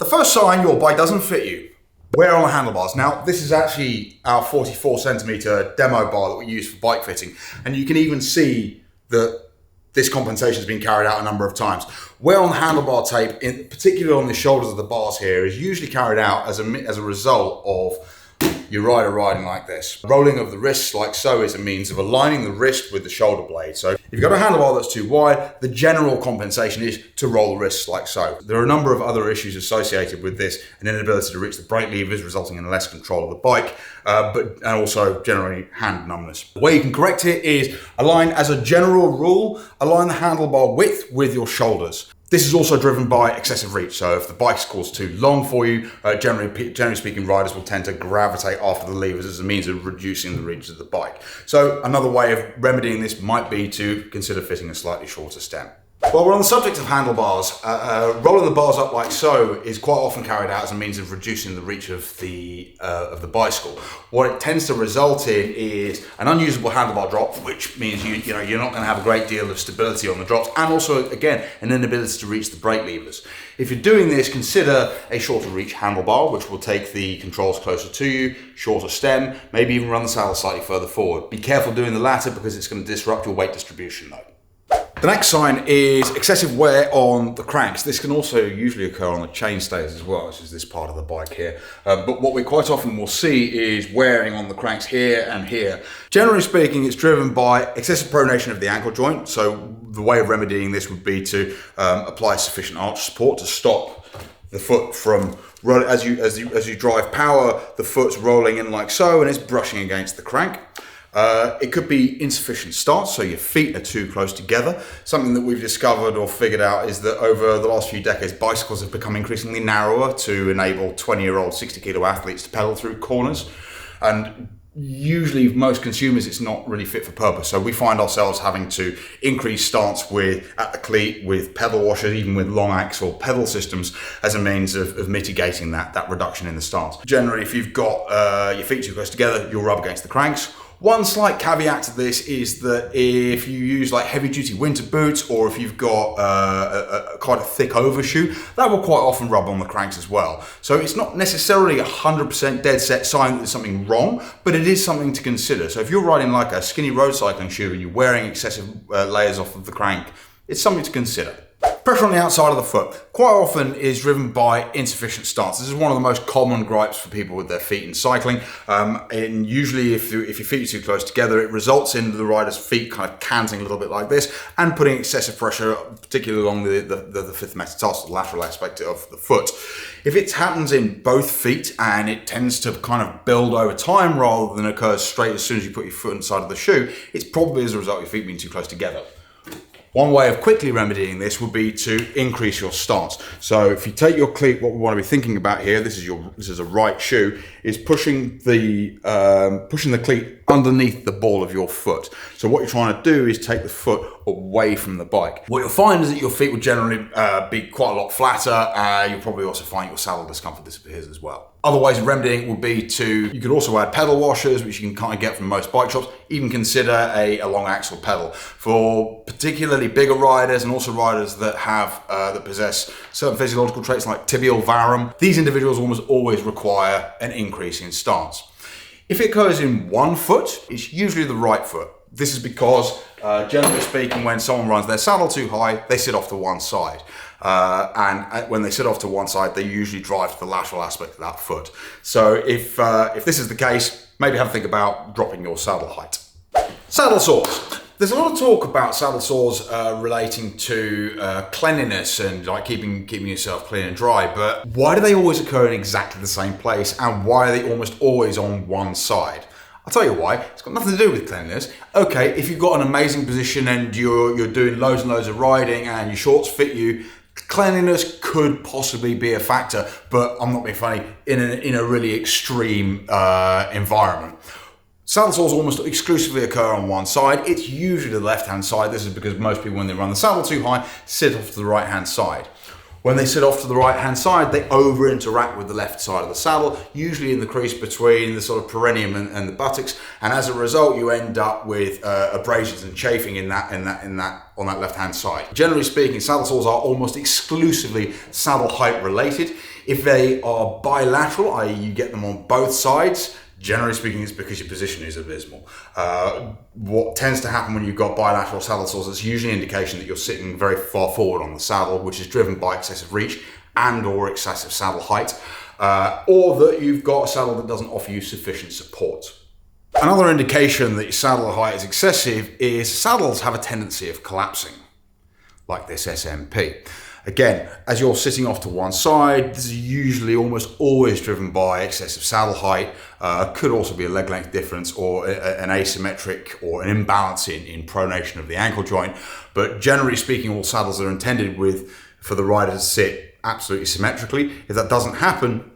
first sign your bike doesn't fit you. Wear on the handlebars. Now, this is actually our 44 centimeter demo bar that we use for bike fitting. And you can even see that this compensation has been carried out a number of times. Wear on the handlebar tape, particularly on the shoulders of the bars here, is usually carried out as a result of your rider riding like this. Rolling of the wrists like so is a means of aligning the wrist with the shoulder blade. So if you've got a handlebar that's too wide, the general compensation is to roll the wrists like so. There are a number of other issues associated with this, an inability to reach the brake levers resulting in less control of the bike, and also generally hand numbness. The way you can correct it is align, as a general rule, align the handlebar width with your shoulders. This is also driven by excessive reach. So if the bike's course too long for you, generally speaking, riders will tend to gravitate after the levers as a means of reducing the reach of the bike. So another way of remedying this might be to consider fitting a slightly shorter stem. While we're on the subject of handlebars, rolling the bars up like so is quite often carried out as a means of reducing the reach of the bicycle. What it tends to result in is an unusable handlebar drop, which means you're not going to have a great deal of stability on the drops, and also, again, an inability to reach the brake levers. If you're doing this, consider a shorter reach handlebar, which will take the controls closer to you, shorter stem, maybe even run the saddle slightly further forward. Be careful doing the latter because it's going to disrupt your weight distribution though. The next sign is excessive wear on the cranks. This can also usually occur on the chainstays as well, which is this part of the bike here. But what we quite often will see is wearing on the cranks here and here. Generally speaking, it's driven by excessive pronation of the ankle joint. So the way of remedying this would be to apply sufficient arch support to stop the foot from rolling. As you drive power, the foot's rolling in like so, and it's brushing against the crank. It could be insufficient stance, so your feet are too close together. Something that we've discovered or figured out is that over the last few decades, bicycles have become increasingly narrower to enable 20-year-old 60-kilo athletes to pedal through corners. And usually most consumers, it's not really fit for purpose. So we find ourselves having to increase stance at the cleat, with pedal washers, even with long axle pedal systems as a means of mitigating that reduction in the stance. Generally, if you've got your feet too close together, you'll rub against the cranks. One slight caveat to this is that if you use like heavy duty winter boots, or if you've got quite a thick overshoe, that will quite often rub on the cranks as well. So it's not necessarily 100% dead set sign that there's something wrong, but it is something to consider. So if you're riding like a skinny road cycling shoe and you're wearing excessive layers off of the crank, it's something to consider. Pressure on the outside of the foot quite often is driven by insufficient stance. This is one of the most common gripes for people with their feet in cycling. And usually if your feet are too close together, it results in the rider's feet kind of canting a little bit like this and putting excessive pressure, particularly along the fifth metatarsal, the lateral aspect of the foot. If it happens in both feet and it tends to kind of build over time rather than occurs straight as soon as you put your foot inside of the shoe, it's probably as a result of your feet being too close together. One way of quickly remedying this would be to increase your stance. So if you take your cleat, what we want to be thinking about here, this is a right shoe, is pushing the cleat underneath the ball of your foot. So what you're trying to do is take the foot away from the bike. What you'll find is that your feet will generally be quite a lot flatter. You'll probably also find your saddle discomfort disappears as well. Other ways of remedying would be you could also add pedal washers, which you can kind of get from most bike shops. Even consider a long axle pedal. For particularly bigger riders and also riders that possess certain physiological traits like tibial varum, these individuals almost always require an increase in stance. If it occurs in one foot, it's usually the right foot. This is because, generally speaking, when someone runs their saddle too high, they sit off to one side. And when they sit off to one side, they usually drive to the lateral aspect of that foot. So if this is the case, maybe have a think about dropping your saddle height. Saddle sores. There's a lot of talk about saddle sores relating to cleanliness and like keeping yourself clean and dry, but why do they always occur in exactly the same place, and why are they almost always on one side? I'll tell you why. It's got nothing to do with cleanliness. Okay, if you've got an amazing position and you're doing loads and loads of riding and your shorts fit you, cleanliness could possibly be a factor, but I'm not being funny, in a really extreme environment. Saddle sores almost exclusively occur on one side. It's usually the left-hand side. This is because most people, when they run the saddle too high, sit off to the right-hand side. When they sit off to the right-hand side, they over-interact with the left side of the saddle, usually in the crease between the sort of perineum and the buttocks, and as a result, you end up with abrasions and chafing on that left-hand side. Generally speaking, saddle sores are almost exclusively saddle height related. If they are bilateral, i.e. you get them on both sides, generally speaking, it's because your position is abysmal. What tends to happen when you've got bilateral saddle sores, it's usually an indication that you're sitting very far forward on the saddle, which is driven by excessive reach and or excessive saddle height, or that you've got a saddle that doesn't offer you sufficient support. Another indication that your saddle height is excessive is saddles have a tendency of collapsing, like this SMP. Again, as you're sitting off to one side, this is usually almost always driven by excessive saddle height. Could also be a leg length difference or an asymmetric or an imbalance in pronation of the ankle joint. But generally speaking, all saddles are intended for the rider to sit absolutely symmetrically. If that doesn't happen,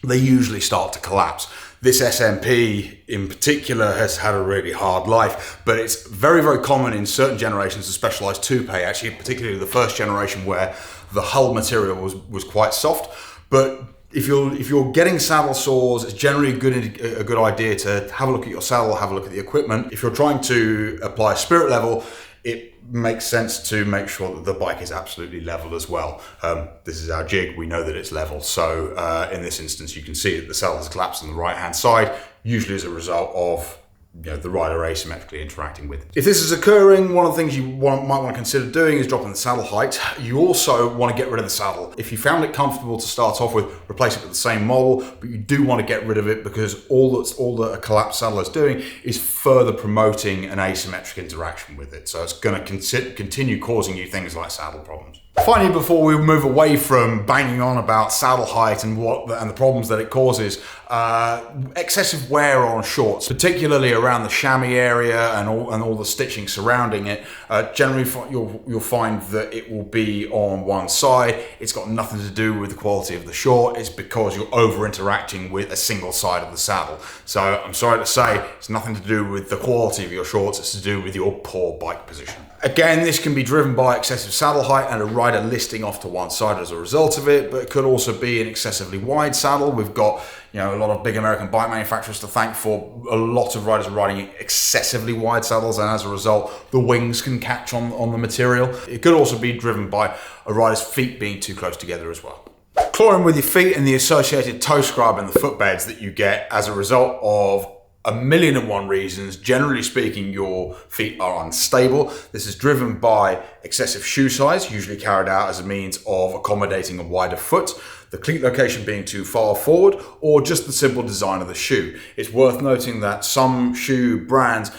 they usually start to collapse. This SMP in particular has had a really hard life, but it's very, very common in certain generations of specialized toupe, actually, particularly the first generation where the hull material was quite soft. But if you're getting saddle sores, it's generally a good idea to have a look at your saddle, have a look at the equipment. If you're trying to apply a spirit level, it makes sense to make sure that the bike is absolutely level as well. This is our jig, we know that it's level. So in this instance, you can see that the saddle has collapsed on the right-hand side, usually as a result of the rider asymmetrically interacting with it. If this is occurring, one of the things you might want to consider doing is dropping the saddle height. You also want to get rid of the saddle. If you found it comfortable to start off with, replace it with the same model, but you do want to get rid of it because all that a collapsed saddle is doing is further promoting an asymmetric interaction with it. So it's going to continue causing you things like saddle problems. Finally, before we move away from banging on about saddle height and the problems that it causes, excessive wear on shorts, particularly around the chamois area and all the stitching surrounding it. Generally, you'll find that it will be on one side. It's got nothing to do with the quality of the short. It's because you're over interacting with a single side of the saddle. So I'm sorry to say, it's nothing to do with the quality of your shorts. It's to do with your poor bike position. Again, this can be driven by excessive saddle height and a rider listing off to one side as a result of it, but it could also be an excessively wide saddle. We've got a lot of big American bike manufacturers to thank for a lot of riders are riding excessively wide saddles, and as a result, the wings can catch on the material. It could also be driven by a rider's feet being too close together as well. Clawing with your feet and the associated toe scrub and the footbeds that you get as a result of 1,000,001 reasons. Generally speaking, your feet are unstable. This is driven by excessive shoe size, usually carried out as a means of accommodating a wider foot, the cleat location being too far forward, or just the simple design of the shoe. It's worth noting that all shoe brands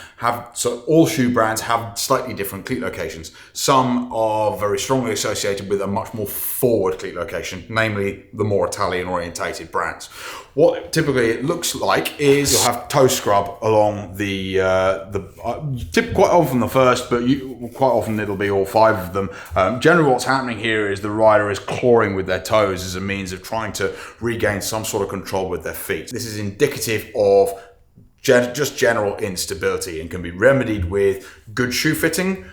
have slightly different cleat locations. Some are very strongly associated with a much more forward cleat location, namely the more Italian orientated brands. What typically it looks like is you'll have toe scrub along quite often the first, but quite often it'll be all five of them. Generally what's happening here is the rider is clawing with their toes as a means of trying to regain some sort of control with their feet. This is indicative of just general instability and can be remedied with good shoe fitting,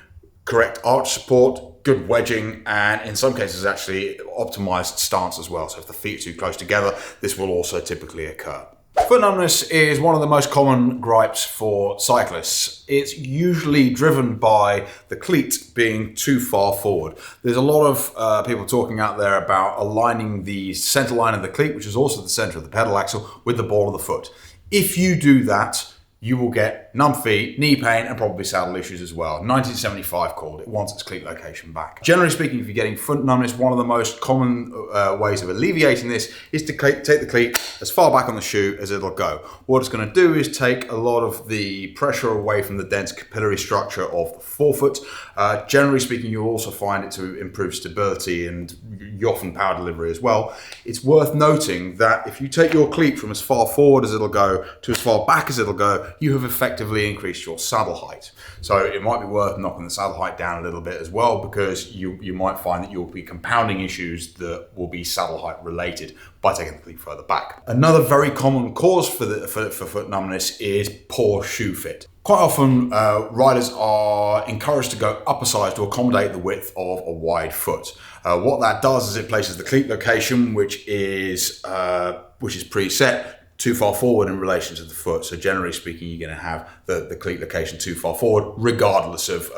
correct arch support, good wedging, and in some cases actually optimized stance as well. So if the feet are too close together, this will also typically occur. Foot numbness is one of the most common gripes for cyclists. It's usually driven by the cleat being too far forward. There's a lot of people talking out there about aligning the center line of the cleat, which is also the center of the pedal axle, with the ball of the foot. If you do that, you will get numb feet, knee pain, and probably saddle issues as well. 1975 called it, wants its cleat location back. Generally speaking, if you're getting foot numbness, one of the most common ways of alleviating this is to take the cleat as far back on the shoe as it'll go. What it's going to do is take a lot of the pressure away from the dense capillary structure of the forefoot. Generally speaking, you'll also find it to improve stability and often power delivery as well. It's worth noting that if you take your cleat from as far forward as it'll go to as far back as it'll go, you have effectively increased your saddle height. So it might be worth knocking the saddle height down a little bit as well, because you might find that you'll be compounding issues that will be saddle height related by taking the cleat further back. Another very common cause for foot numbness is poor shoe fit. Quite often, riders are encouraged to go upper size to accommodate the width of a wide foot. What that does is it places the cleat location, which is preset, too far forward in relation to the foot. So generally speaking, you're going to have the cleat location too far forward, regardless of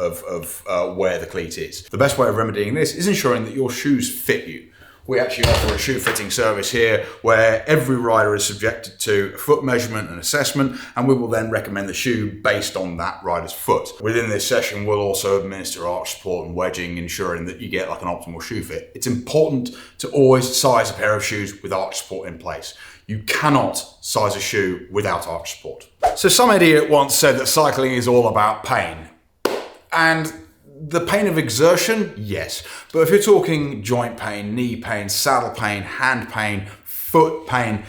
where the cleat is. The best way of remedying this is ensuring that your shoes fit you. we actually offer a shoe fitting service here where every rider is subjected to a foot measurement and assessment, and we will then recommend the shoe based on that rider's foot. Within this session, we'll also administer arch support and wedging, ensuring that you get like an optimal shoe fit. It's important to always size a pair of shoes with arch support in place. You cannot size a shoe without arch support. So some idiot once said that cycling is all about pain. And the pain of exertion, yes. But if you're talking joint pain, knee pain, saddle pain, hand pain, foot pain,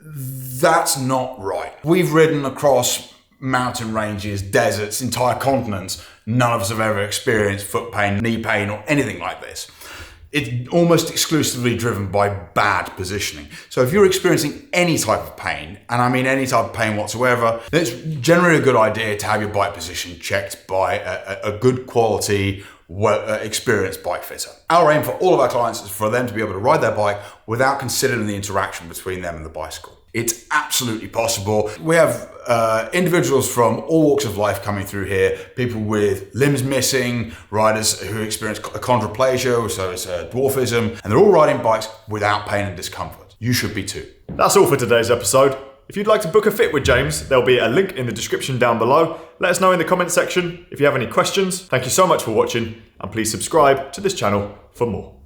that's not right. We've ridden across mountain ranges, deserts, entire continents. None of us have ever experienced foot pain, knee pain, or anything like this. It's almost exclusively driven by bad positioning. So if you're experiencing any type of pain, and I mean any type of pain whatsoever, then it's generally a good idea to have your bike position checked by a good quality, experienced bike fitter. Our aim for all of our clients is for them to be able to ride their bike without considering the interaction between them and the bicycle. It's absolutely possible. We have individuals from all walks of life coming through here, people with limbs missing, riders who experience achondroplasia, so it's dwarfism, and they're all riding bikes without pain and discomfort. You should be too. That's all for today's episode. If you'd like to book a fit with James, there'll be a link in the description down below. Let us know in the comments section if you have any questions. Thank you so much for watching, and please subscribe to this channel for more.